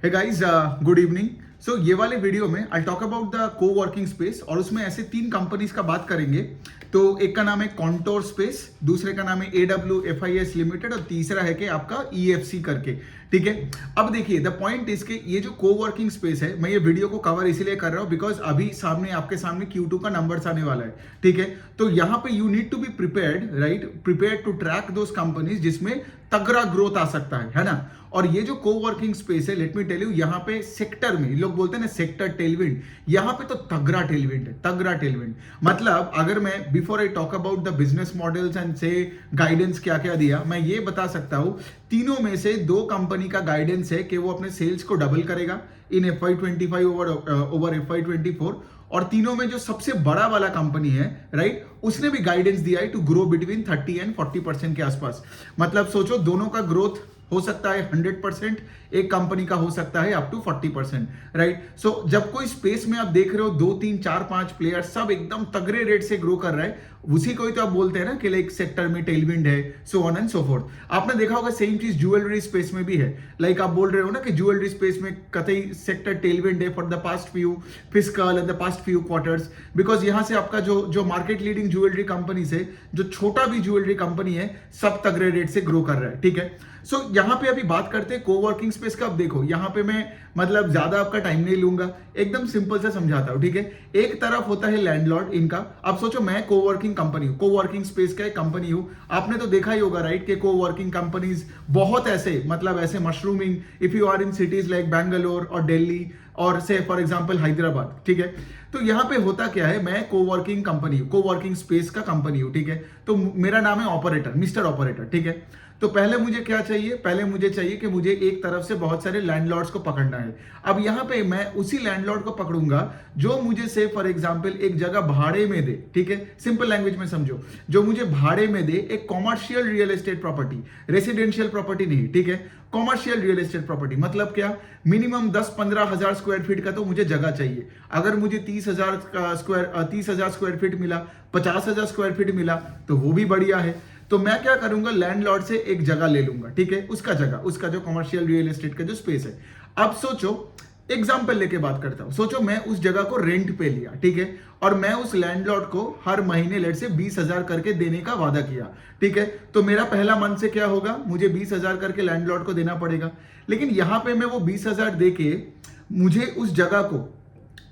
हे guys, good evening. So ये वाले video में I talk about the coworking space और उसमें ऐसे 3 कंपनीज का बात करेंगे। तो एक का नाम है कॉन्टोर स्पेस, दूसरे का नाम है AWFIS लिमिटेड और तीसरा है कि आपका EFC करके। ठीक है, अब देखिए द पॉइंट इसके ये जो को वर्किंग स्पेस है, मैं ये वीडियो को कवर इसीलिए कर रहा हूं बिकॉज अभी सामने आपके सामने Q2 का नंबर्स आने वाला है। ठीक है, तो यहां पे you need to be prepared, right, prepared to track those companies जिसमें तगड़ा ग्रोथ आ सकता है ना। और ये जो को वर्किंग स्पेस है, लेट मी टेल यू, यहाँ पे सेक्टर में लोग बोलते हैं ना सेक्टर टेलविंड, यहाँ पे तो तगड़ा टेलविंड है, तगड़ा टेलविंड। मतलब अगर मैं before I talk about the business models and से गाइडेंस क्या क्या दिया, मैं ये बता सकता हूं तीनों में से 2 कंपनी का गाइडेंस है कि वो अपने सेल्स को डबल करेगा इन FY25 ओवर FY24। और तीनों में जो सबसे बड़ा वाला कंपनी है, राइट, उसने भी गाइडेंस दिया है टू ग्रो बिटवीन 30 एंड 40% के आसपास। मतलब सोचो दोनों का ग्रोथ हो सकता है 100%, एक कंपनी का हो सकता है अप टू 40%, राइट। सो जब कोई स्पेस में आप देख रहे हो 2 3 4 5 प्लेयर सब एकदम तगड़े रेट से ग्रो कर रहा है, उसी को ही तो आप बोलते हैं ना कि लाइक सेक्टर में टेलविंड है, so on and so fourth. आपने देखा होगा सेम चीज ज्वेलरी स्पेस में भी है। लाइक आप बोल रहे हो ना कि ज्वेलरी स्पेस में कतई सेक्टर टेलविंड है for the past few fiscal and the past few quarters, because यहां से आपका जो मार्केट लीडिंग ज्वेलरी कंपनी से जो छोटा भी ज्वेलरी कंपनी है सब तगड़े रेट से ग्रो कर रहा है। ठीक है, सो यहां पे अभी बात करते हैं कोवर्किंग स्पेस का। अब देखो यहां पे मैं मतलब ज्यादा आपका टाइम नहीं लूंगा, एकदम सिंपल से समझाता हूं। ठीक है, एक तरफ होता है लैंडलॉर्ड इनका। अब सोचो मैं कोवर्किंग कंपनी हूं, कोवर्किंग स्पेस का एक कंपनी हूं। आपने तो देखा ही होगा, राइट, कि कोवर्किंग कंपनीज बहुत ऐसे मतलब ऐसे mushrooming if you are in cities like Bangalore और दिल्ली और से फॉर एग्जांपल हैदराबाद। ठीक है, तो यहां पे होता क्या है, मैं कोवर्किंग कंपनी हूं, कोवर्किंग स्पेस का कंपनी हूं। ठीक है, तो मेरा नाम है ऑपरेटर, मिस्टर ऑपरेटर। ठीक है, तो पहले मुझे क्या चाहिए, पहले मुझे चाहिए कि मुझे एक तरफ से बहुत सारे लैंडलॉर्ड्स को पकड़ना है। अब यहां पे मैं उसी लैंडलॉर्ड को पकड़ूंगा जो मुझे से फॉर एग्जांपल एक जगह भाड़े में दे। ठीक है, सिंपल लैंग्वेज में समझो, जो मुझे भाड़े में दे एक commercial real estate property, residential property नहीं। ठीक है, कॉमर्शियल रियल एस्टेट प्रॉपर्टी मतलब क्या, मिनिमम 10-15 हजार स्क्वायर फीट का तो मुझे जगह चाहिए। अगर मुझे 30,000 स्क्वायर फीट मिला, 50,000 स्क्वायर फीट मिला तो वो भी बढ़िया है। तो मैं क्या करूंगा, लैंडलॉर्ड से एक जगह ले लूंगा। ठीक है, उसका जो कमर्शियल रियल एस्टेट का जो स्पेस है। अब सोचो, एग्जांपल लेके बात करता हूं, सोचो मैं उस जगह को रेंट पे लिया। ठीक है, और मैं उस लैंडलॉर्ड को हर महीने लेट से 20,000 करके देने का वादा किया। ठीक है, तो मेरा पहला मंथ से क्या होगा, मुझे 20,000 करके लैंडलॉर्ड को देना पड़ेगा। लेकिन यहां पे मैं वो 20,000 दे के मुझे उस जगह को,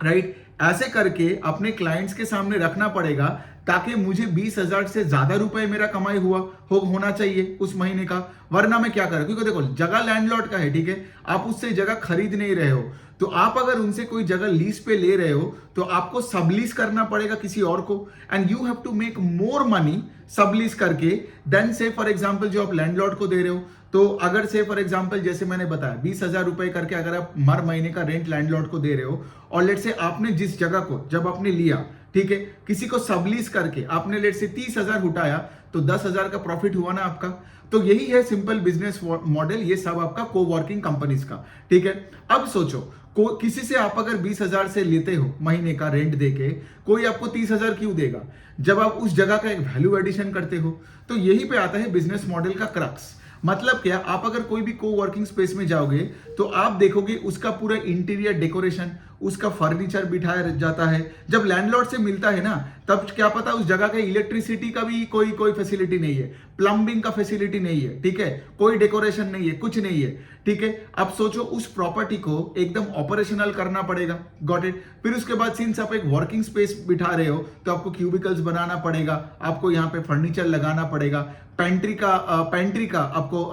राइट, ऐसे करके अपने क्लाइंट्स के सामने रखना पड़ेगा ताकि मुझे 20,000 से ज्यादा रुपए मेरा कमाई होना चाहिए उस महीने का। वरना मैं क्या करूं, क्योंकि देखो जगह लैंडलॉर्ड का है। ठीक है, आप उससे जगह खरीद नहीं रहे हो, तो आप अगर उनसे कोई जगह लीज पे ले रहे हो तो आपको सबलीज करना पड़ेगा किसी और को, and you have to make more money sublease करके देन से फॉर एग्जांपल जो आप लैंडलॉर्ड को दे रहे हो। तो अगर से फॉर एग्जांपल जैसे मैंने बताया 20,000 रुपए करके अगर आप हर महीने का रेंट लैंडलॉर्ड को दे रहे हो, और लेट से आपने जिस जगह को जब आपने लिया, ठीक है, किसी को सबलीज करके आपने लेट से 30,000 उठाया, तो 10,000 का प्रॉफिट हुआ ना आपका। तो यही है सिंपल बिजनेस मॉडल, ये सब आपका कोवर्किंग कंपनीज का। ठीक है, अब सोचो किसी से आप अगर 20,000 से लेते हो महीने का रेंट देके, कोई आपको 30,000 क्यों देगा जब आप उस जगह का एक वैल्यू एडिशन करते हो। तो यही पे आता है बिजनेस मॉडल का क्रक्स। मतलब क्या, आप अगर कोई भी कोवर्किंग स्पेस में जाओगे तो आप देखोगे उसका पूरा इंटीरियर डेकोरेशन, उसका फर्नीचर बिठाया जाता है। जब लैंडलॉर्ड से मिलता है ना, तब क्या पता उस जगह के इलेक्ट्रिसिटी का भी कोई फैसिलिटी नहीं है, प्लम्बिंग का फैसिलिटी नहीं है। ठीक है, कोई डेकोरेशन नहीं है, कुछ नहीं है। ठीक है, अब सोचो उस प्रॉपर्टी को एकदम ऑपरेशनल करना पड़ेगा। Got it. फिर उसके बाद सिंस आप एक वर्किंग स्पेस बिठा रहे हो तो आपको क्यूबिकल्स बनाना पड़ेगा, आपको यहाँ पे फर्नीचर लगाना पड़ेगा, पेंट्री का आपको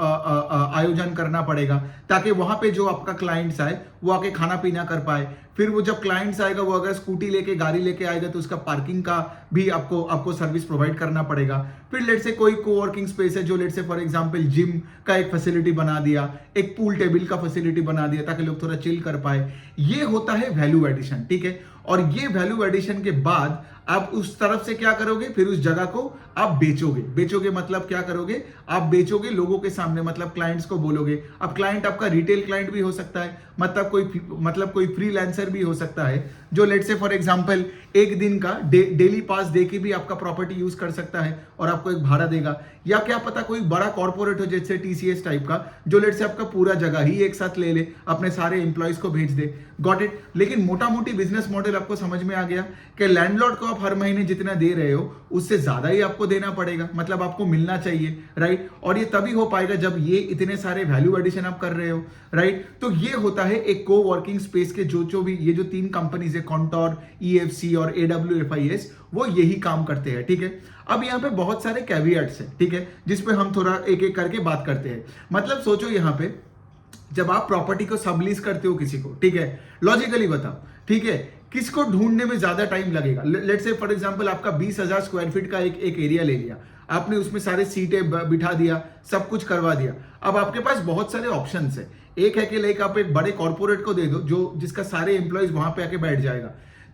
आयोजन करना पड़ेगा ताकि वहां पे जो आपका क्लाइंट्स आए वो आके खाना पीना कर पाए। फिर वो जब क्लाइंट्स आएगा, वो अगर स्कूटी लेके गाड़ी लेके आएगा तो उसका पार्किंग का भी आपको सर्विस प्रोवाइड करना पड़ेगा। फिर लेट से कोई कोवर्किंग स्पेस है जो लेट से फॉर एग्जांपल जिम का एक फैसिलिटी बना दिया, एक पूल टेबल का फैसिलिटी बना दिया ताकि लोग थोड़ा चिल कर पाए। ये होता है वैल्यू एडिशन। ठीक है, और ये वैल्यू एडिशन के बाद आप उस तरफ से क्या करोगे, फिर उस जगह को आप बेचोगे मतलब क्या करोगे, आप बेचोगे लोगों के सामने, मतलब क्लाइंट्स को बोलोगे। अब क्लाइंट आपका रिटेल क्लाइंट भी हो सकता है, मतलब कोई फ्रीलांसर भी हो सकता है जो लेट से फॉर एग्जांपल एक दिन का डेली पास दे के भी आपका प्रॉपर्टी यूज कर सकता है और आपको एक भाड़ा देगा। या क्या पता कोई बड़ा कॉर्पोरेट हो जैसे टीसीएस टाइप का, जो लेट से आपका पूरा जगह ही एक साथ ले ले, अपने सारे एम्प्लॉयज को भेज दे। Got it. लेकिन मोटा मोटी बिजनेस मॉडल आपको समझ में आ गया कि लैंडलॉर्ड को आप हर महीने जितना दे रहे हो उससे ज्यादा ही आपको देना पड़ेगा, मतलब आपको मिलना चाहिए, राइट। और ये तभी हो पाएगा जब ये इतने सारे वैल्यू एडिशन आप कर रहे हो, राइट। तो ये होता है एक को वर्किंग स्पेस के जो भी ये जो 3 कंपनीज है, कॉन्टोर, ईएफसी और AWFIS, वो यही काम करते हैं, ठीक है। अब यहाँ पे बहुत सारे कैवियट्स हैं, ठीक है, जिसपे हम थोड़ा एक एक करके बात करते हैं। मतलब सोचो यहाँ पे जब आप प्रॉपर्टी को सबलीज करते हो किसी को, ठीक है, लॉजिकली बताओ, ठीक है, किसको ढूंढने में ज्यादा टाइम लगेगा। लेट्स से फॉर एग्जांपल आपका 20,000 स्क्वायर फीट का एक एरिया ले लिया आपने, उसमें सारे सीटें बिठा दिया, सब कुछ करवा दिया। अब आपके पास बहुत सारे ऑप्शंस है। एक है कि लाइक आप एक बड़े कॉर्पोरेट को दे दो जो जिसका सारे एम्प्लॉयज वहां पे आके बैठ जाएगा,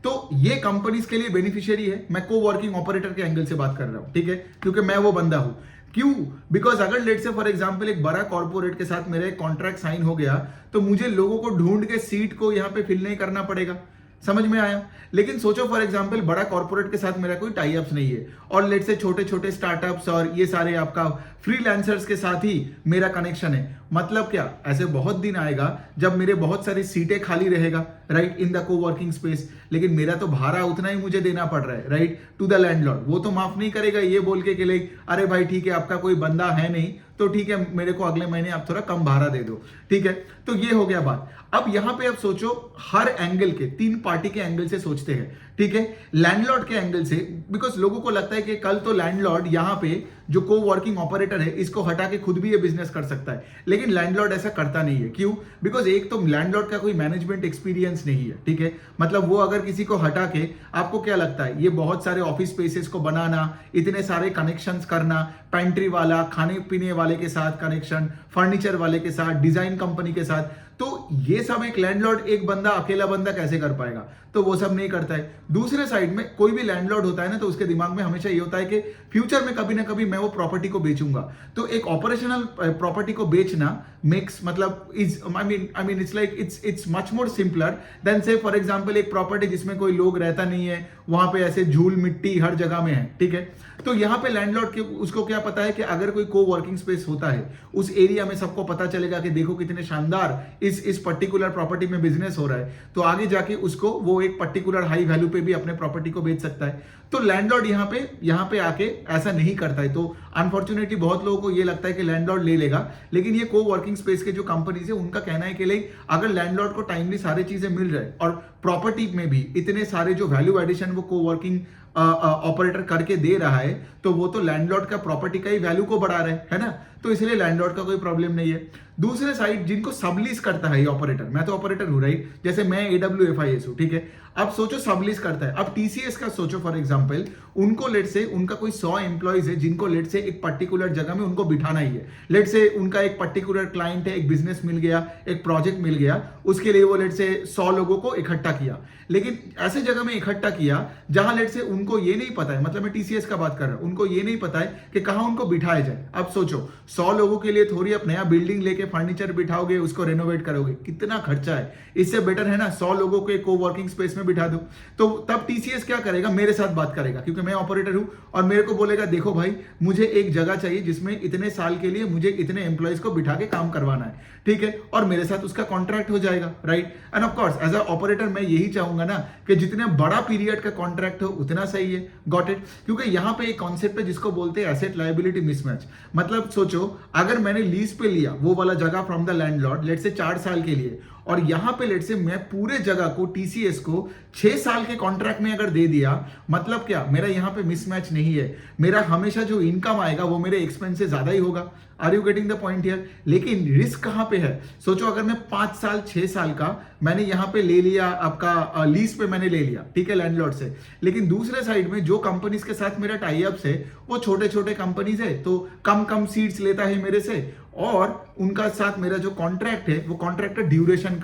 तो ये कंपनीज के लिए बेनिफिशियरी है। मैं को वर्किंग ऑपरेटर के एंगल से बात कर रहा हूं, ठीक है, क्योंकि मैं वो बंदा हूं। क्यों? बिकॉज अगर लेट से फॉर एग्जांपल एक बड़ा कॉर्पोरेट के साथ मेरा एक कॉन्ट्रैक्ट साइन हो गया तो मुझे लोगों को ढूंढ के सीट को यहां पे फिल नहीं करना पड़ेगा। समझ में आया? लेकिन सोचो फॉर एग्जांपल बड़ा कॉर्पोरेट के साथ मेरा कोई टाई अप्स नहीं है और लेट से छोटे छोटे स्टार्टअप्स और ये सारे आपका फ्रीलांसर्स के साथ ही मेरा कनेक्शन है। मतलब क्या, ऐसे बहुत दिन आएगा जब मेरे बहुत सारी सीटें खाली रहेगा, right, in the coworking space, लेकिन मेरा तो भाड़ा उतना ही मुझे देना पड़ रहा है, राइट, टू द लैंडलॉर्ड। वो तो माफ नहीं करेगा ये बोल के लाइक अरे भाई ठीक है आपका कोई बंदा है नहीं तो ठीक है मेरे को अगले महीने आप थोड़ा कम भाड़ा दे दो, ठीक है। तो ये हो गया बात। अब यहां पे आप सोचो हर एंगल के 3 पार्टी के एंगल से सोचते हैं, ठीक है। लैंडलॉर्ड के एंगल से, बिकॉज लोगों को लगता है कि कल तो लैंडलॉर्ड यहां पे जो को वर्किंग ऑपरेटर है इसको हटा के खुद भी ये बिजनेस कर सकता है, लेकिन लैंडलॉर्ड ऐसा करता नहीं है। क्यों? बिकॉज एक तो लैंडलॉर्ड का कोई मैनेजमेंट एक्सपीरियंस नहीं है, ठीक है। मतलब वो अगर किसी को हटा के, आपको क्या लगता है ये बहुत सारे ऑफिस स्पेसेस को बनाना, इतने सारे कनेक्शंस करना, पेंट्री वाला, खाने पीने वाले के साथ कनेक्शन, फर्नीचर वाले के साथ, डिजाइन कंपनी के साथ, तो ये सब एक लैंडलॉर्ड, एक बंदा, अकेला बंदा कैसे कर पाएगा? तो वो सब नहीं करता है। दूसरे साइड में कोई भी लैंडलॉर्ड होता है ना, तो उसके दिमाग में हमेशा ये होता है कि फ्यूचर में कभी ना कभी मैं वो प्रॉपर्टी को बेचूंगा। तो एक ऑपरेशनल प्रॉपर्टी को बेचना मेक्स मतलब is I mean it's like it's much more simpler than say for example एक प्रॉपर्टी जिसमें कोई लोग रहता नहीं है, वहां पे ऐसे झूल मिट्टी हर जगह में है, ठीक है। तो यहाँ पे लैंडलॉर्ड के उसको क्या पता है कि अगर कोई को वर्किंग स्पेस होता है उस एरिया में, सबको पता चलेगा कि देखो कितने शानदार इस पर्टिकुलर प्रॉपर्टी में बिजनेस हो रहा है, तो आगे जाके उसको वो एक पर्टिकुलर हाई वैल्यू पे भी अपने प्रॉपर्टी को बेच सकता है। तो लैंडलॉर्ड यहाँ पे आके ऐसा नहीं करता है। तो अनफॉर्चुनेटली बहुत लोगों को ये लगता है कि लैंडलॉर्ड ले लेगा, लेकिन ये को वर्किंग स्पेस के जो कंपनीज है उनका कहना है कि लाइक अगर लैंडलॉर्ड को टाइमली सारी चीजें मिल रहे और प्रॉपर्टी में भी इतने सारे जो वैल्यू एडिशन वो को वर्किंग ऑपरेटर करके दे रहा है, तो वो तो लैंडलॉर्ड का प्रॉपर्टी का ही वैल्यू को बढ़ा रहा है ना। तो इसलिए लैंडलॉर्ड का कोई प्रॉब्लम नहीं है। दूसरे साइड जिनको सबलीज करता है ये ऑपरेटर, मैं तो ऑपरेटर हूं, राइट, जैसे मैं AWFIS हूं, ठीक है। अब सोचो सबलीज करता है। अब टीसीएस का सोचो फॉर एग्जांपल, उनको लेट से उनका कोई 100 एम्प्लॉइज है जिनको लेट से एक पर्टिकुलर जगह में उनको बिठाना ही है। लेट से उनका एक पर्टिकुलर क्लाइंट है, एक बिजनेस मिल गया, एक प्रोजेक्ट मिल गया, उसके लिए वो लेट से 100 लोगों को इकट्ठा किया, लेकिन ऐसे जगह में इकट्ठा किया जहां लेट से उनको ये नहीं पता है, मतलब मैं टीसीएस का बात कर रहा हूं, उनको ये नहीं पता है कि कहां उनको बिठाया जाए। अब सोचो 100 लोगों के लिए थोड़ी आप नया बिल्डिंग लेके फर्नीचर बिठाओगे, उसको रेनोवेट करोगे, कितना खर्चा है। इससे बेटर है ना 100 लोगों को एक को वर्किंग स्पेस में बिठा दो। तो तब टीसीएस क्या करेगा, मेरे साथ बात करेगा क्योंकि मैं ऑपरेटर हूं, और मेरे को बोलेगा देखो भाई मुझे एक जगह चाहिए जिसमें इतने साल के लिए मुझे इतने एम्प्लॉइज को बिठा के काम करवाना है, ठीक है, और मेरे साथ उसका कॉन्ट्रैक्ट हो जाएगा, right. And of course as a operator मैं यही चाहूंगा ना कि जितने बड़ा पीरियड का कॉन्ट्रैक्ट हो उतना सही है। Got it? क्योंकि यहां पे एक कॉन्सेप्ट है जिसको बोलते हैं एसेट लायबिलिटी मिसमैच। मतलब सोचो अगर मैंने लीज पे लिया वो वाला जगह फ्रॉम द लैंडलॉर्ड लेट से 4 साल के लिए, और यहां पे लेट से मैं पूरे जगह को टीसीएस को 6 साल के कॉन्ट्रैक्ट में अगर दे दिया, मतलब क्या, मेरा यहां पे मिसमैच नहीं है। मेरा हमेशा जो इनकम आएगा वो मेरे एक्सपेंस से ज्यादा ही होगा। Are you getting the point here? लेकिन रिस्क कहां पे है? सोचो अगर मैं 5 साल 6 साल का मैंने यहां पे ले लिया, आपका लीज पे मैंने ले लिया, ठीक है, लैंडलॉर्ड से, लेकिन दूसरे साइड में जो कंपनीज के साथ मेरा टाई अप्स है वो छोटे छोटे कंपनीज है, तो कम सीट्स लेता है मेरे से, और उनका साथ मेरा जो कॉन्ट्रैक्ट है वो कॉन्ट्रैक्ट का ड्यूरेशन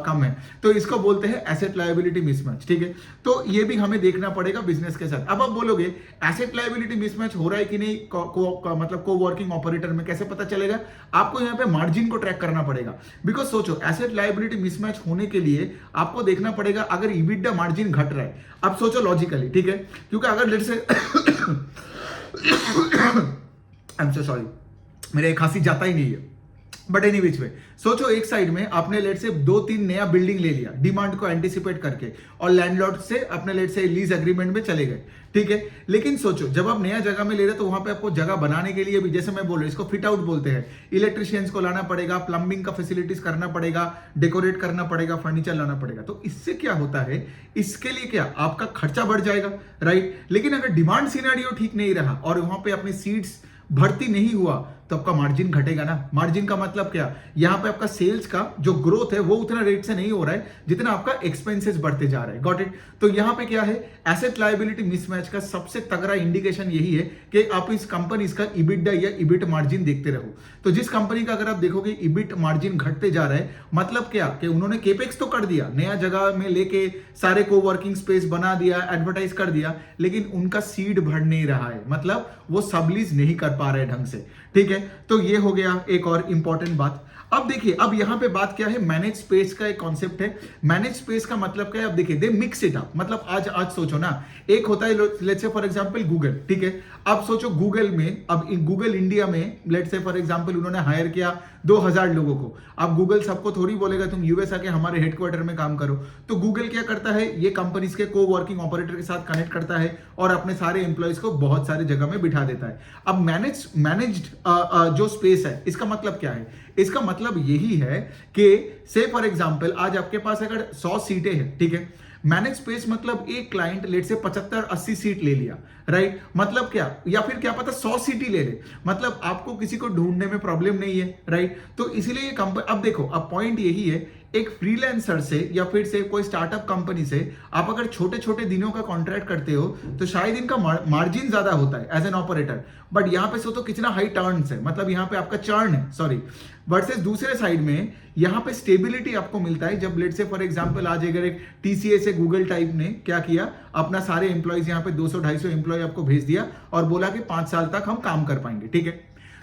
कम है, तो इसको बोलते हैं एसेट लायबिलिटी मिसमैच। ठीक है, तो ये भी हमें देखना पड़ेगा बिजनेस के साथ। अब आप बोलोगे एसेट लायबिलिटी मिसमैच हो रहा है कि नहीं मतलब को वर्किंग ऑपरेटर में, कैसे पता चलेगा? आपको यहाँ पे मार्जिन को ट्रैक करना पड़ेगा। बिकॉज सोचो, एसेट लायबिलिटी मिसमैच होने के लिए आपको देखना पड़ेगा अगर ईबिटडा मार्जिन घट रहा है। अब सोचो लॉजिकली, ठीक है, क्योंकि अगर let's say I am so sorry, मेरे खांसी जाता ही नहीं है, बट एनी विच वे, सोचो एक साइड में आपने लेट से 2-3 नया बिल्डिंग ले लिया डिमांड को एंटिसिपेट करके, और लैंडलॉर्ड से अपने लेट से लीज एग्रीमेंट में चले गए। ठीक है, लेकिन सोचो जब आप नया जगह में ले रहे हो तो वहां पे आपको जगह बनाने के लिए भी, जैसे मैं बोल रहा हूं, इसको फिट आउट बोलते हैं, इलेक्ट्रिशियंस को लाना पड़ेगा, प्लम्बिंग का फैसिलिटीज करना पड़ेगा, डेकोरेट करना पड़ेगा, फर्नीचर लाना पड़ेगा। तो इससे क्या होता है, इसके लिए क्या आपका खर्चा बढ़ जाएगा, राइट। लेकिन अगर डिमांड सिनेरियो ठीक नहीं रहा और वहां पे अपनी सीट्स भर्ती नहीं हुआ तो आपका मार्जिन घटेगा ना। मार्जिन का मतलब क्या, यहां पे आपका सेल्स का जो ग्रोथ है वो उतना रेट से नहीं हो रहा है जितना आपका एक्सपेंसेस बढ़ते जा रहे हैं। Got it. तो यहां पे क्या है, एसेट लायबिलिटी मिसमैच का सबसे तगड़ा इंडिकेशन यही है कि आप इस कंपनी का इबिटडा या इबिट मार्जिन देखते रहो। तो जिस कंपनी का अगर आप देखोगे इबिट मार्जिन घटते जा रहा है, मतलब क्या कि उन्होंने केपेक्स तो कर दिया, नया जगह में लेके सारे को वर्किंग स्पेस बना दिया, एडवर्टाइज कर दिया, लेकिन उनका सीड बढ़ नहीं रहा है, मतलब वो सबलीज नहीं कर पा रहे ढंग से। ठीक है, तो ये हो गया एक और इंपॉर्टेंट बात। अब देखिए, अब यहां पे बात क्या है, मैनेज स्पेस का एक कॉन्सेप्ट है। मैनेज स्पेस का मतलब क्या है, अब देखिए दे मिक्स इट अप। मतलब आज सोचो ना, एक होता है let's say for example Google, ठीक है। अब सोचो गूगल में, अब गूगल इंडिया में लेट्स से फॉर एग्जांपल उन्होंने हायर किया 2000 लोगों को। अब गूगल सबको थोड़ी बोलेगा तुम यूएस आके हमारे हेडक्वार्टर में काम करो। तो गूगल क्या करता है, ये कंपनीज के को वर्किंग ऑपरेटर के साथ कनेक्ट करता है और अपने सारे एम्प्लॉयज को बहुत सारे जगह में बिठा देता है। अब मैनेज्ड जो स्पेस है, इसका मतलब क्या है, इसका मतलब यही है कि से फॉर एग्जांपल आज आपके पास अगर 100 सीटें हैं, ठीक है, मैनेज स्पेस मतलब एक क्लाइंट लेट से 75-80 सीट ले लिया, राइट। मतलब क्या, या फिर क्या पता 100 सीट ही ले ले, मतलब आपको किसी को ढूंढने में प्रॉब्लम नहीं है, राइट। तो इसलिए ये कंपनी, अब देखो, अब पॉइंट यही है, एक फ्रीलांसर से या फिर से कोई स्टार्टअप कंपनी से आप अगर छोटे छोटे दिनों का कॉन्ट्रैक्ट करते हो तो शायद इनका मार्जिन ज्यादा होता है एज एन ऑपरेटर, बट यहां पे सोचो कितना हाई टर्न्स है, मतलब यहां पे आपका चर्न है, सॉरी, वर्सेस दूसरे साइड में यहां पे स्टेबिलिटी आपको मिलता है। जब लेट से फॉर एग्जांपल आज अगर एक टीसीएस से गूगल टाइप ने क्या किया, अपना सारे एम्प्लॉयज यहां पे 200-250 एम्प्लॉय आपको भेज दिया और बोला कि 5 साल तक हम काम कर पाएंगे, ठीक है।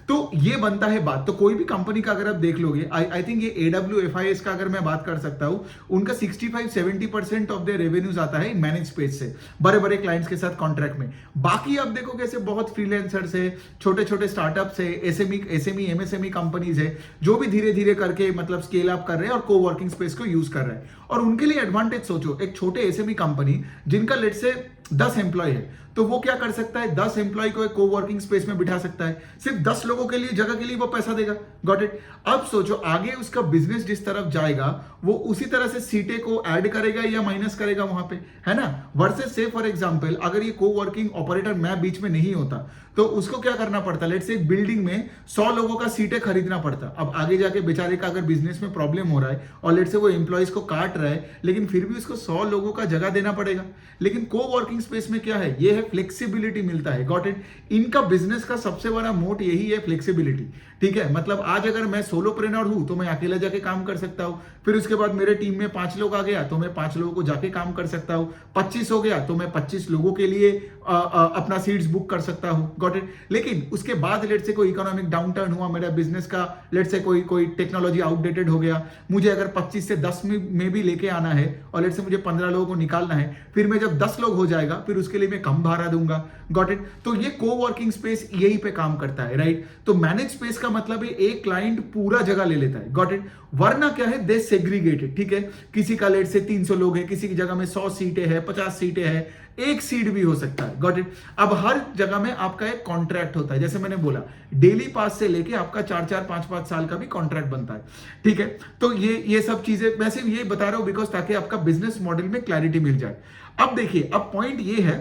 तो ये बनता है बात। तो कोई भी कंपनी का अगर आप देख लोगे, आई थिंक ये AWFIS का अगर मैं बात कर सकता हूं, उनका 65-70% ऑफ द रेवेन्यूज आता है मैनेज स्पेस से, बड़े बड़े क्लाइंट्स के साथ कॉन्ट्रैक्ट में। बाकी आप देखोगे ऐसे बहुत फ्रीलांसर्स है, छोटे छोटे स्टार्टअप्स है, एसएमई एमएसएमई कंपनीज है, जो भी धीरे धीरे करके मतलब स्केल अप कर रहे हैं और को वर्किंग स्पेस को यूज कर रहे हैं। और उनके लिए एडवांटेज सोचो, एक छोटे एसएमई कंपनी जिनका लेट से 10 एम्प्लॉय है, तो वो क्या कर सकता है, 10 एम्प्लॉय को एक कोवर्किंग स्पेस में बिठा सकता है, सिर्फ 10 लोगों के लिए जगह के लिए वो पैसा देगा। Got it. अब सोचो आगे उसका बिजनेस जिस तरफ जाएगा वो उसी तरह से सीटें को ऐड करेगा या माइनस करेगा वहां पे, है ना। वर्सेस से फॉर एग्जांपल अगर ये कोवर्किंग ऑपरेटर मैं बीच में नहीं होता तो उसको क्या करना पड़ता, लेट्स से एक बिल्डिंग में 100 लोगों का सीटें खरीदना पड़ता। अब आगे जाके बेचारे का अगर बिजनेस में प्रॉब्लम हो रहा है और लेट्स से वो एम्प्लॉयज को काट रहा है, लेकिन फिर भी उसको 100 लोगों का जगह देना पड़ेगा। लेकिन को वर्किंग स्पेस में क्या है, ये है फ्लेक्सिबिलिटी मिलता है। Got it. इनका बिजनेस का सबसे बड़ा मोट यही है, फ्लेक्सिबिलिटी, ठीक है। मतलब आज अगर मैं सोलोप्रेन्योर हूं तो मैं अकेला जाके काम कर सकता हूं, फिर उसके बाद मेरे टीम में 5 लोग आ गया तो मैं 5 लोगों को जाके काम कर सकता हूं, 25 हो गया तो मैं 25 लोगों के लिए अपना सीट्स बुक कर सकता हूं। Got it. लेकिन उसके बाद लेट से कोई इकोनॉमिक डाउनटर्न हुआ, मेरा बिजनेस का लेट से कोई टेक्नोलॉजी आउटडेटेड हो गया, मुझे अगर 25 से 10 में भी लेके आना है और लेट से मुझे 15 लोगों को निकालना है, फिर मैं जब 10 लोग हो जाएगा फिर उसके लिए मैं कम भाड़ा दूंगा। Got it. तो ये को वर्किंग स्पेस यही पे काम करता है, राइट। तो मैनेज स्पेस का मतलब है एक क्लाइंट पूरा जगह ले लेता है। Got it. वरना क्या है, दे सेग्रीगेटेड, ठीक है। किसी का लेट से 300 लोग है, किसी की जगह में 100 सीटें है, 50 सीटें है, एक सीट भी हो सकता है। Got it. अब हर जगह में आपका एक कॉन्ट्रैक्ट होता है, जैसे मैंने बोला डेली पास से लेके आपका 4-4, 5-5 साल का भी कॉन्ट्रैक्ट बनता है, ठीक है। तो ये सब चीजें मैं सिर्फ ये बता रहा हूं बिकॉज ताकि आपका बिजनेस मॉडल में क्लैरिटी मिल जाए। अब देखिए, अब पॉइंट ये है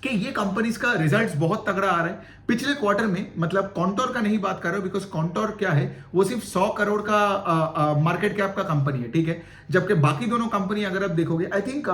कि ये कंपनीज का रिजल्ट्स बहुत तगड़ा आ रहा है पिछले क्वार्टर में। मतलब कॉन्टोर का नहीं बात कर रहा हूं बिकॉज कॉन्टोर क्या है, वो सिर्फ 100 करोड़ का मार्केट कैप का कंपनी है, ठीक है। जबकि बाकी दोनों कंपनी अगर आप देखोगे, आई थिंक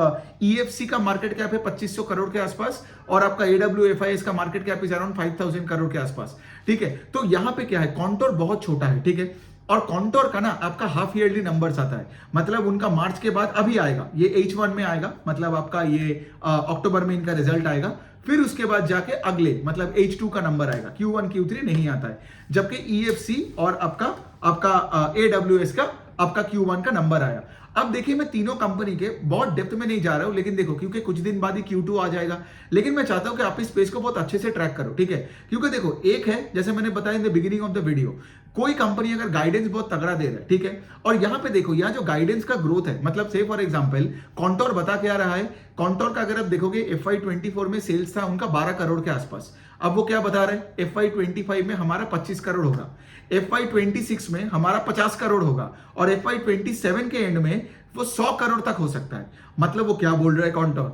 ईएफसी का मार्केट कैप है 2500 करोड़ के आसपास, और आपका AWFIS का market cap is around 5000 crore के आसपास, ठीक है। तो यहां पे क्या है, कॉन्टोर बहुत छोटा है, ठीक है। और कॉन्टोर का ना आपका हाफ ईयरली नंबर्स आता है, मतलब उनका मार्च के बाद अभी आएगा, ये H1 में आएगा, मतलब आपका ये अक्टूबर में इनका रिजल्ट आएगा, फिर उसके बाद जाके अगले मतलब H2 का नंबर आएगा, Q1 Q3 नहीं आता है। जबकि EFC और आपका AWS का आपका Q1 का नंबर आया। अब देखिए मैं तीनों कंपनी के बहुत डेप्थ में नहीं जा रहा हूं, लेकिन देखो क्योंकि कुछ दिन बाद ही Q2 आ जाएगा, लेकिन मैं चाहता हूं कि आप इस स्पेस को बहुत अच्छे से ट्रैक करो, ठीक है। क्योंकि देखो एक है, जैसे मैंने बताया in the beginning of the video, कोई कंपनी अगर गाइडेंस बहुत तगड़ा दे रहा है, ठीक है, और यहां पे देखो यहाँ जो गाइडेंस का ग्रोथ है, मतलब से फॉर एग्जांपल कॉन्टोर बता क्या रहा है, कॉन्टोर का अगर आप देखोगे FY24 में सेल्स था उनका 12 करोड़ के आसपास, अब वो क्या बता रहे हैं, FY25 में हमारा 25 करोड़ होगा, FY26 में हमारा 50 करोड़ होगा, और FY27 के एंड में वो 100 करोड़ तक हो सकता है। मतलब वो क्या बोल रहा है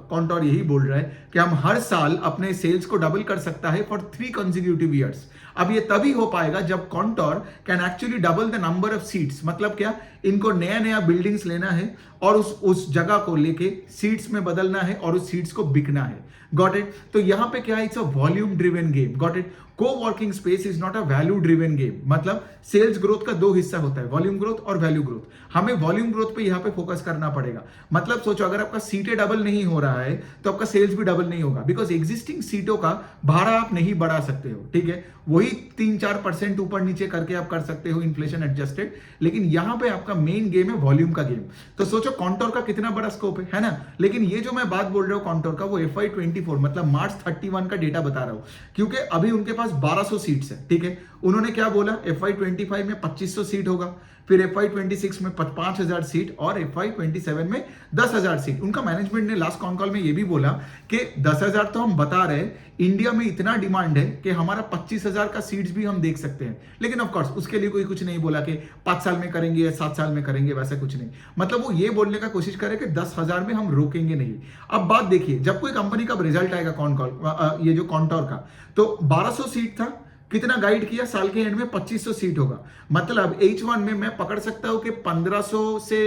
कॉन्टोर यही बोल रहा है कि हम हर साल अपने सेल्स को डबल कर सकता है फॉर 3 कंसेक्यूटिव ईयर्स। अब ये तभी हो पाएगा जब contour can actually double the number of seats. मतलब क्या, इनको नया नया बिल्डिंग्स लेना है और उस जगह को लेके सीट्स में बदलना है और उस सीट्स को बिकना है। Got it. तो यहां पे क्या है, it's a volume driven game. Got it. Coworking space is not a value driven game. मतलब सेल्स ग्रोथ का 2 हिस्सा होता है, वॉल्यूम ग्रोथ और वैल्यू ग्रोथ। हमें वॉल्यूम ग्रोथ पे यहां पे फोकस करना पड़ेगा। मतलब सोचो अगर आपका सीटें डबल नहीं हो रहा है तो आपका सेल्स भी डबल नहीं होगा, बिकॉज एग्जिस्टिंग सीटों का भाड़ा आप नहीं बढ़ा सकते हो, ठीक है। वही 3-4% ऊपर नीचे करके आप कर सकते हो इन्फ्लेशन एडजस्टेड, लेकिन यहां पे आपका मेन गेम है वॉल्यूम का गेम। तो सोचो कॉन्टोर का कितना बड़ा स्कोप है ना। लेकिन ये जो मैं बात बोल रहा हूं कॉन्टोर का, वो FY24 मतलब मार्च 31 का डेटा बता रहा हूं, क्योंकि अभी उनके पास 1200 सीट्स है, ठीक है। उन्होंने क्या बोला, FY25 में 2500 सीट होगा, फिर FY26 में 5000 सीट, और FY27 में 10,000 सीट। उनका मैनेजमेंट ने लास्ट कॉन कॉल में ये भी बोला कि 10,000 तो हम बता रहे हैं, इंडिया में इतना डिमांड है कि हमारा 25,000 का सीट्स भी हम देख सकते हैं। लेकिन ऑफ कोर्स उसके लिए कोई कुछ नहीं बोला कि 5 साल में करेंगे या 7 साल में करेंगे, वैसा कुछ नहीं। मतलब वो ये बोलने का कोशिश करे कि 10,000 में हम रोकेंगे नहीं। अब बात देखिए, जब कोई कंपनी का रिजल्ट आएगा कॉन कॉल ये जो कॉन्टोर का, तो 1200 सीट था, कितना गाइड किया, साल के एंड में 2500 सीट होगा। मतलब H1 में मैं पकड़ सकता हूं कि 1500 से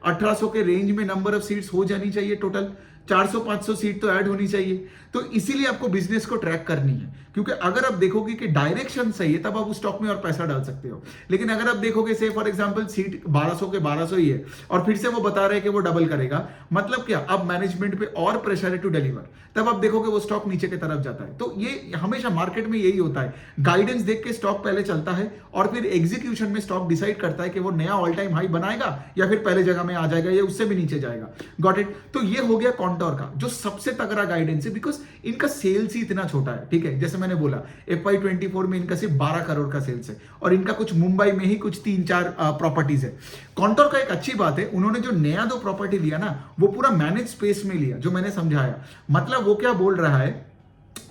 1800 के रेंज में नंबर ऑफ सीट्स हो जानी चाहिए, टोटल 400-500 सीट तो ऐड होनी चाहिए। तो इसीलिए आपको बिजनेस को ट्रैक करनी है, क्योंकि अगर आप देखोगे कि डायरेक्शन सही है तब आप उस स्टॉक में और पैसा डाल सकते हो। लेकिन अगर आप देखोगे से फॉर एग्जांपल सीट 1200 के 1200 ही है और फिर से वो बता रहे हैं कि वो डबल करेगा, मतलब क्या, अब मैनेजमेंट पे और प्रेशर है टू डिलीवर, तब आप देखोगे वो स्टॉक नीचे की तरफ जाता है। तो ये हमेशा मार्केट में यही होता है, गाइडेंस देख के स्टॉक पहले चलता है और फिर एग्जीक्यूशन में स्टॉक डिसाइड करता है कि वो नया ऑल टाइम हाई बनाएगा या फिर पहले जगह में आ जाएगा या उससे भी नीचे जाएगा। Got it. तो ये हो गया कॉन्टोर का जो सबसे तगड़ा गाइडेंस है, बिकॉज इनका सेल्स ही इतना छोटा है, ठीक है। जैसे मैंने बोला FY24 में इनका सिर्फ 12 करोड़ का सेल्स है और इनका कुछ मुंबई में ही कुछ 3-4 प्रॉपर्टीज है। कॉन्टोर का एक अच्छी बात है, उन्होंने जो नया 2 प्रॉपर्टी लिया ना, वो पूरा मैनेज स्पेस में लिया, जो मैंने समझाया। मतलब वो क्या बोल रहा है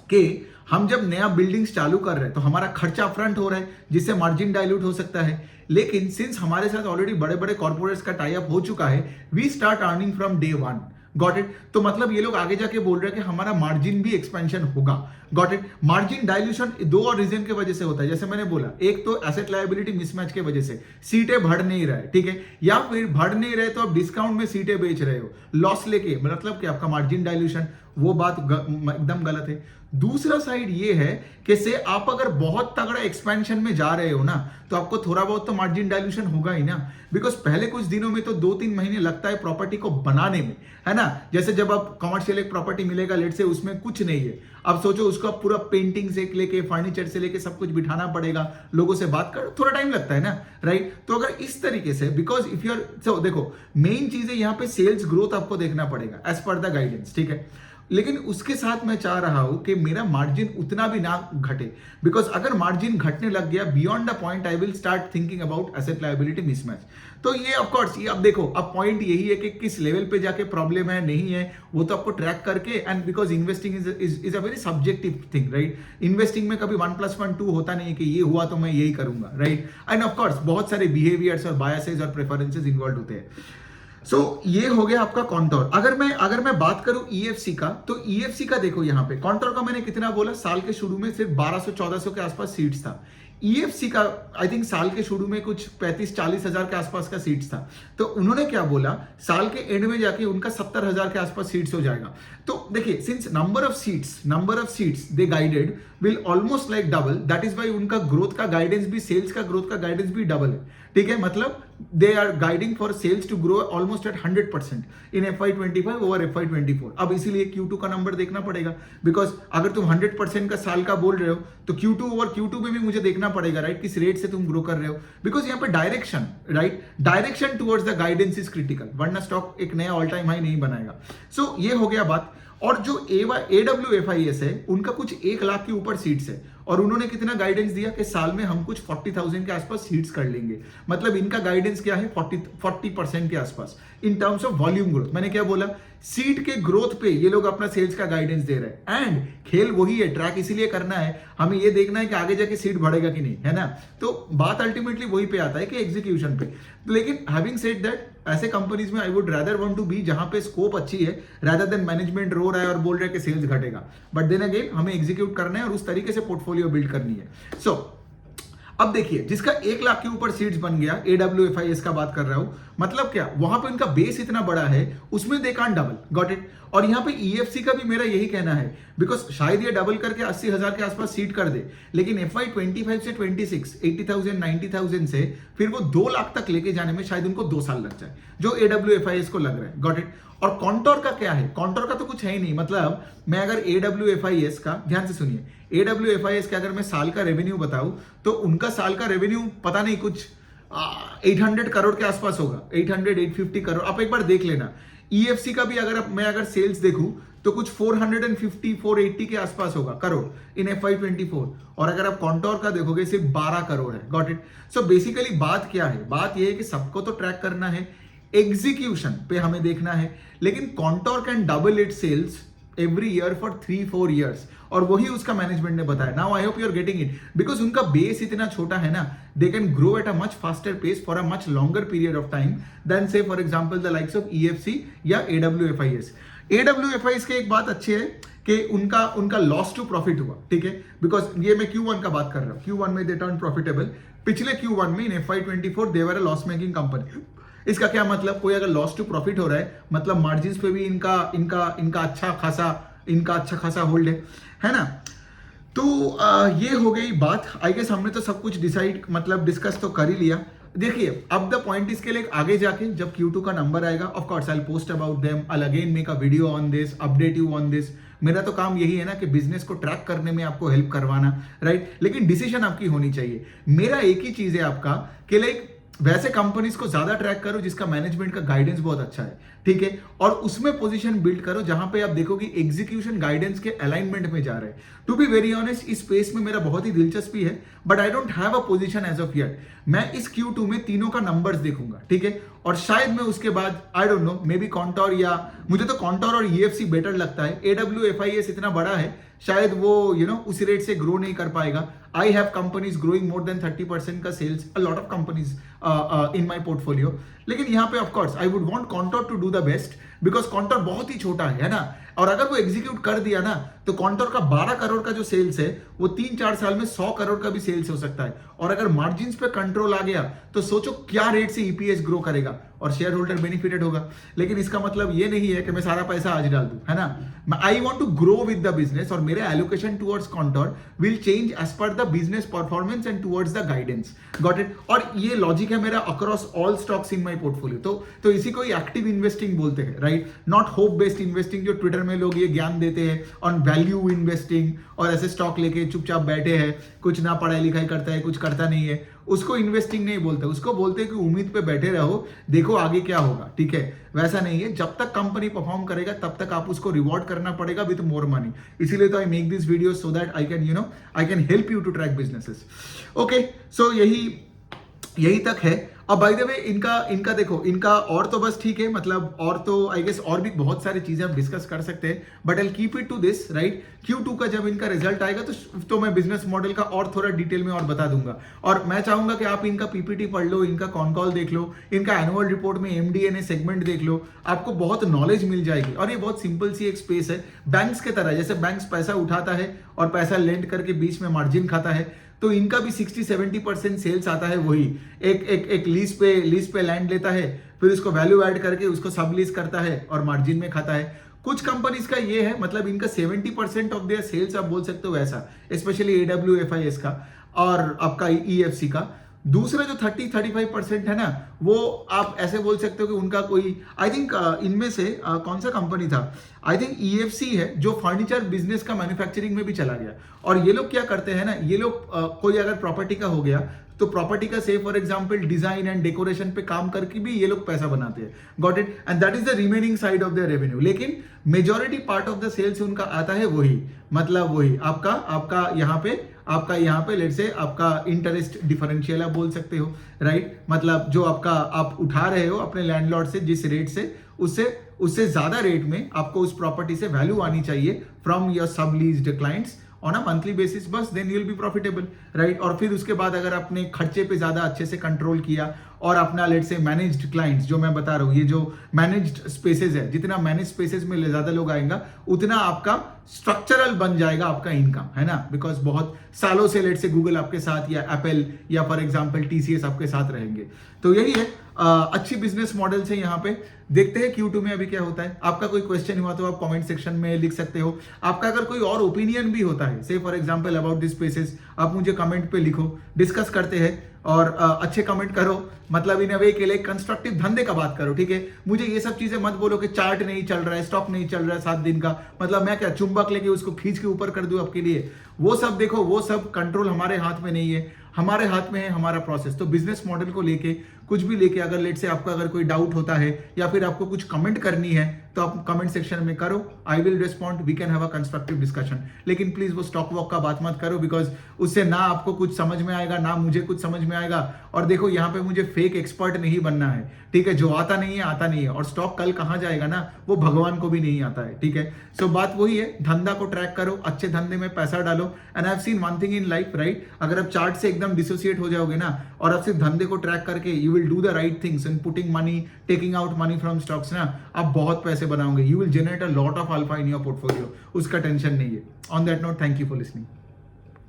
कि हम जब नया बिल्डिंग्स चालू कर रहे हैं तो हमारा खर्चा अपफ्रंट हो रहा है, जिससे मार्जिन डाइल्यूट हो सकता है। लेकिन सिंस हमारे साथ ऑलरेडी बड़े बड़े कॉर्पोरेट्स का टाई अप हो चुका है, we start earning from day 1। Got it. तो मतलब ये लोग आगे जाके बोल रहे हैं कि हमारा मार्जिन भी एक्सपेंशन होगा। Got it. मार्जिन डाइल्यूशन 2 और रीजन की वजह से होता है, जैसे मैंने बोला, एक तो एसेट लायबिलिटी मिसमैच की वजह से सीटें बढ़ नहीं रहे, ठीक है, या फिर बढ़ नहीं रहे तो आप डिस्काउंट में सीटें बेच रहे हो लॉस लेके, मतलब कि आपका मार्जिन डाइल्यूशन, वो बात एकदम गलत है। दूसरा साइड ये है कि से आप अगर बहुत तगड़ा एक्सपेंशन में जा रहे हो ना, तो आपको थोड़ा बहुत तो मार्जिन डाइल्यूशन होगा ही ना, बिकॉज पहले कुछ दिनों में तो 2-3 महीने लगता है प्रॉपर्टी को बनाने में, है ना। जैसे जब आप कमर्शियल एक प्रॉपर्टी मिलेगा, लेट से उसमें कुछ नहीं है, अब सोचो उसको आप पूरा पेंटिंग से लेके फर्नीचर से लेके सब कुछ बिठाना पड़ेगा, लोगों से बात कर, थोड़ा टाइम लगता है ना, राइट। तो अगर इस तरीके से, बिकॉज इफ यू आर, देखो मेन चीज है यहाँ पे सेल्स ग्रोथ आपको देखना पड़ेगा एज पर द गाइडेंस, ठीक है। लेकिन उसके साथ मैं चाह रहा हूं कि मेरा मार्जिन उतना भी ना घटे, बिकॉज अगर मार्जिन घटने लग गया beyond the point, I will start thinking about asset liability mismatch. तो ये ऑफ कोर्स, ये अब देखो, अब पॉइंट यही है कि किस लेवल पे जाके प्रॉब्लम है नहीं है, वो तो आपको ट्रैक करके, and because investing is a very subjective thing, right. Investing में कभी 1+1 2 होता नहीं है कि ये हुआ तो मैं यही करूंगा, राइट। एंड ऑफ कोर्स बहुत सारे बिहेवियर्स और बायसेस और प्रेफरेंसेस इन्वॉल्व होते हैं। ये हो गया आपका कॉन्टोर। अगर मैं बात करूं ईएफसी का, तो ईएफसी का देखो यहाँ पे कॉन्टोर का मैंने कितना बोला, साल के शुरू में सिर्फ 1200-1400 के आसपास सीट्स था। ईएफसी का आई थिंक साल के शुरू में कुछ 35-40 हजार के आसपास का सीट्स था। तो उन्होंने क्या बोला, साल के एंड में जाके उनका 70 हजार के आसपास सीट्स हो जाएगा। तो देखिए, since number of seats they guided will almost like double, that is why उनका ग्रोथ का गाइडेंस भी, सेल्स का ग्रोथ का गाइडेंस भी डबल है। ठीक है, मतलब they are guiding for sales to grow almost at 100% इन FY25 ओवर FY24। अब इसीलिए Q2 का नंबर देखना पड़ेगा, बिकॉज अगर तुम 100% का साल का बोल रहे हो तो Q2 ओवर Q2 में भी मुझे देखना पड़ेगा, राइट, किस रेट से तुम ग्रो कर रहे हो, बिकॉज यहाँ पे direction, right, direction towards the guidance is critical, वरना स्टॉक एक नया ऑल टाइम हाई नहीं बनाएगा। सो ये हो गया बात। और जो AWFIS है, उनका कुछ 1 लाख के ऊपर सीट्स है, और उन्होंने कितना गाइडेंस दिया कि साल में हम कुछ 40,000 के आसपास सीट्स कर लेंगे। मतलब इनका गाइडेंस क्या है, 40% के आसपास in terms of volume growth. मैंने क्या बोला, सीट के ग्रोथ पे ये लोग अपना सेल्स का गाइडेंस दे रहे हैं। एंड खेल वही है, ट्रैक इसीलिए करना है, हमें ये देखना है कि आगे जाके सीट बढ़ेगा कि नहीं, है ना। तो बात अल्टीमेटली वही पे आता है कि एग्जीक्यूशन पे। लेकिन हैविंग सेड दैट, ऐसे कंपनीज में I would rather want to be जहां पे स्कोप अच्छी है, रादर देन मैनेजमेंट रो रहा है और बोल रहा है कि सेल्स घटेगा। बट देन अगेन हमें एग्जीक्यूट करना है और उस तरीके से पोर्टफोलियो बिल्ड करनी है। सो अब देखिए, जिसका 1 लाख के ऊपर सीट्स बन गया, AWFIS का बात कर रहा हूं, मतलब क्या, वहां पे उनका बेस इतना बड़ा है, उसमें they can't double, got it. और यहां पे EFC का भी मेरा यही कहना है, बिकॉज शायद ये डबल करके 80,000 के आसपास सीट कर दे, लेकिन FY25 से 26 80,000 90,000 से फिर वो 2 लाख तक लेके जाने में शायद उनको 2 साल लग जाए, जो AWFIS को लग रहा है, गॉट इट। और कॉन्टोर का क्या है, कॉन्टोर का तो कुछ है ही नहीं। मतलब मैं अगर AWFIS का, ध्यान से सुनिए, AWFIS का अगर मैं साल का रेवेन्यू बताऊं, तो उनका साल का रेवेन्यू पता नहीं कुछ 800 करोड़ के आसपास होगा, 800-850 करोड़, आप एक बार देख लेना। EFC का भी अगर सेल्स देखूं तो कुछ 450-480 के आसपास होगा करोड़ इन FY24। और अगर आप कॉन्टोर का देखोगे सिर्फ 12 करोड़ है, गॉट इट। सो बेसिकली बात क्या है, बात यह है कि सबको तो ट्रैक करना है, एग्जीक्यूशन पे हमें देखना है। लेकिन Kontor can double it sales every year for 3-4 years, और वही उसका मैनेजमेंट ने बताया। Now I hope you are getting it, because उनका बेस इतना छोटा है ना, they can grow at a much faster pace for a much longer period of time than say for example the likes of EFC या AWFIS। AWFIS के एक बात अच्छी है कि उनका लॉस टू प्रॉफिट हुआ, ठीक है, बिकॉज ये मैं Q1 का बात कर रहा हूं, Q1 में दे टर्न प्रॉफिटेबल। पिछले Q1 में इन FY24 they were a loss making company. इसका क्या मतलब, कोई अगर लॉस टू प्रॉफिट हो रहा है, मतलब मार्जिन्स पे भी इनका अच्छा खासा होल्ड है ना। तो ये हो गई बात। आई गेस हमने तो सब कुछ डिस्कस तो कर ही लिया। देखिए, अब द पॉइंट इसके लिए आगे जाके जब Q2 का नंबर आएगा, of course I will post about them, I will again make a video on this, update you on this. मेरा तो काम यही है ना कि बिजनेस को ट्रैक करने में आपको हेल्प करवाना, राइट, लेकिन डिसीजन आपकी होनी चाहिए। मेरा एक ही चीज है आपका कि लाइक वैसे कंपनीज को ज्यादा ट्रैक करो जिसका मैनेजमेंट का गाइडेंस बहुत अच्छा है, ठीक है, और उसमें पोजीशन बिल्ड करो जहां पे आप देखोगे एग्जीक्यूशन गाइडेंस के अलाइनमेंट में जा रहे हैं। टू बी वेरी ऑनेस्ट, इस स्पेस में मेरा बहुत ही दिलचस्पी है, but I don't have a position as of yet. मैं इस Q2 में तीनों का नंबर्स देखूंगा, ठीक है, और शायद मैं उसके बाद I don't know, may be contour, या मुझे तो कॉन्टोर और EFC बेटर लगता है। AWFIS इतना बड़ा है, शायद वो उसी रेट से ग्रो नहीं कर पाएगा। I have companies growing more than 30% का sales, a lot of companies in my portfolio. लेकिन यहाँ पे of course I would want Kontor to do the best, because Kontor बहुत ही छोटा है ना, और अगर वो एग्जीक्यूट कर दिया ना, तो कॉन्टोर का 12 करोड़ का जो सेल्स है वो 3-4 साल में 100 करोड़ का भी सेल्स हो सकता है। और अगर मार्जिन्स पे कंट्रोल आ गया तो सोचो क्या रेट से EPS ग्रो करेगा और शेयर होल्डर बेनिफिटेड होगा। लेकिन इसका मतलब ये नहीं है कि मैं सारा पैसा आज डाल दूं, है ना। I want to grow with the business, और मेरे allocation towards Kontor will change as per the business performance and towards the guidance, got it. और ये लॉजिक है मेरा across all stocks in my portfolio. तो इसी को एक्टिव इन्वेस्टिंग बोलते हैं, right, not hope based investing, जो ट्विटर में लोग ये ज्ञान देते हैं ऑन वैल्यू इन्वेस्टिंग, और ऐसे स्टॉक लेके चुपचाप बैठे हैं, कुछ ना पढ़ाई लिखाई करता है, कुछ करता नहीं है, उसको इन्वेस्टिंग नहीं बोलते। उसको बोलते हैं कि उम्मीद पे बैठे रहो, देखो आगे क्या होगा, ठीक है। वैसा नहीं है, जब तक कंपनी परफॉर्म करेगा तब तक आप उसको रिवॉर्ड करना पड़ेगा विद मोर मनी। इसीलिए तो I make this video so that I can help you to track businesses. Okay, so यही तक है। अब बाय द वे इनका इनका देखो, इनका और तो बस ठीक है, मतलब और तो आई गेस और भी बहुत सारी चीजें हम डिस्कस कर सकते हैं, but I keep it to this, right. Q2 का जब इनका रिजल्ट आएगा तो मैं बिजनेस मॉडल का और थोड़ा डिटेल में और बता दूंगा। और मैं चाहूंगा कि आप इनका पीपीटी पढ़ लो, इनका कॉन कॉल देख लो, इनका एनुअल रिपोर्ट में MD&A सेगमेंट देख लो, आपको बहुत नॉलेज मिल जाएगी। और ये बहुत सिंपल सी एक स्पेस है, बैंक्स के तरह, जैसे बैंक्स पैसा उठाता है और पैसा लेंड करके बीच में मार्जिन खाता है, तो इनका भी 60-70% सेल्स आता है। वही एक लीज पे लैंड लेता है, फिर उसको वैल्यू ऐड करके उसको सब लीज करता है और मार्जिन में खाता है। कुछ कंपनीज का ये है, मतलब इनका 70% ऑफ देयर सेल्स आप बोल सकते हो वैसा, स्पेशली AWFIS का और आपका EFC का। दूसरा जो 30-35% है ना, वो आप ऐसे बोल सकते हो कि उनका कोई, आई थिंक इनमें से कौन सा कंपनी था, आई थिंक EFC है, जो फर्नीचर बिजनेस का मैन्युफैक्चरिंग में भी चला गया। और ये लोग क्या करते हैं ना, ये लोग कोई अगर प्रॉपर्टी का हो गया तो प्रॉपर्टी का से for example design and decoration पे काम करके भी ये लोग पैसा बनाते हैं। Got it? And that is the remaining side of the revenue. लेकिन majority part of the sales उनका आता है वही, मतलब वही आपका यहाँ पे लेट्स से आपका इंटरेस्ट डिफरेंशियल आप बोल सकते हो, राइट। मतलब जो आप उठा रहे हो अपने लैंडलॉर्ड से जिस रेट से, उससे ज्यादा रेट में आपको उस प्रॉपर्टी से वैल्यू आनी चाहिए from your sub leased clients on a monthly basis, बस then you will be profitable, right. और फिर उसके बाद अगर आपने खर्चे पे ज्यादा अच्छे से कंट्रोल किया और अपना लेट से मैनेज्ड क्लाइंट्स, जो मैं बता रहा हूँ, ये जो मैनेज्ड स्पेसेस है, जितना मैनेज स्पेसेस में ज्यादा लोग आएंगे उतना आपका स्ट्रक्चरल बन जाएगा आपका इनकम, है ना। बिकॉज बहुत सालों से लेट से गूगल आपके साथ या एप्पल या फॉर एग्जाम्पल TCS आपके साथ रहेंगे। तो यही है, अच्छी बिजनेस मॉडल से यहाँ पे देखते हैं Q2 में अभी क्या होता है। आपका कोई क्वेश्चन हुआ तो आप कमेंट सेक्शन में लिख सकते हो। आपका अगर कोई और ओपिनियन भी होता है, से for example about this spaces, आप मुझे कमेंट पे लिखो, डिस्कस करते हैं। और अच्छे कमेंट करो, मतलब इन वे के लिए कंस्ट्रक्टिव धंधे का बात करो, ठीक है। मुझे ये सब चीजें मत बोलो कि चार्ट नहीं चल रहा है, स्टॉक नहीं चल रहा है 7 दिन का, मतलब मैं क्या चुंबक लेके उसको खींच के ऊपर कर दूं आपके लिए। वो सब देखो, वो सब कंट्रोल हमारे हाथ में नहीं है, हमारे हाथ में है हमारा प्रोसेस। तो बिजनेस मॉडल को लेके कुछ भी लेके अगर लेट से आपका अगर कोई डाउट होता है या फिर आपको कुछ कमेंट करनी है तो आप कमेंट सेक्शन में करो, I will respond, we can have a constructive discussion. लेकिन प्लीज वो स्टॉक वॉक का बात मत करो, बिकॉज उससे ना आपको कुछ समझ में आएगा ना मुझे कुछ समझ में आएगा। और देखो यहाँ पे मुझे फेक एक्सपर्ट नहीं बनना है, ठीक है। जो आता नहीं है आता नहीं है, और स्टॉक कल कहाँ जाएगा ना, वो भगवान को भी नहीं आता है, ठीक है। सो बात वही है, धंधा को ट्रैक करो, अच्छे धंधे में पैसा डालो। And I have seen one thing in life, right. अगर आप चार्ट से एकदम डिसोसिएट हो जाओगे ना और आप सिर्फ धंधे को ट्रैक करके you will do the right things and putting money, taking out money from stocks ना, आप बहुत पैसे बनाओगे। You will generate a lot of alpha in your portfolio, उसका टेंशन नहीं है। On that note, thank you for listening.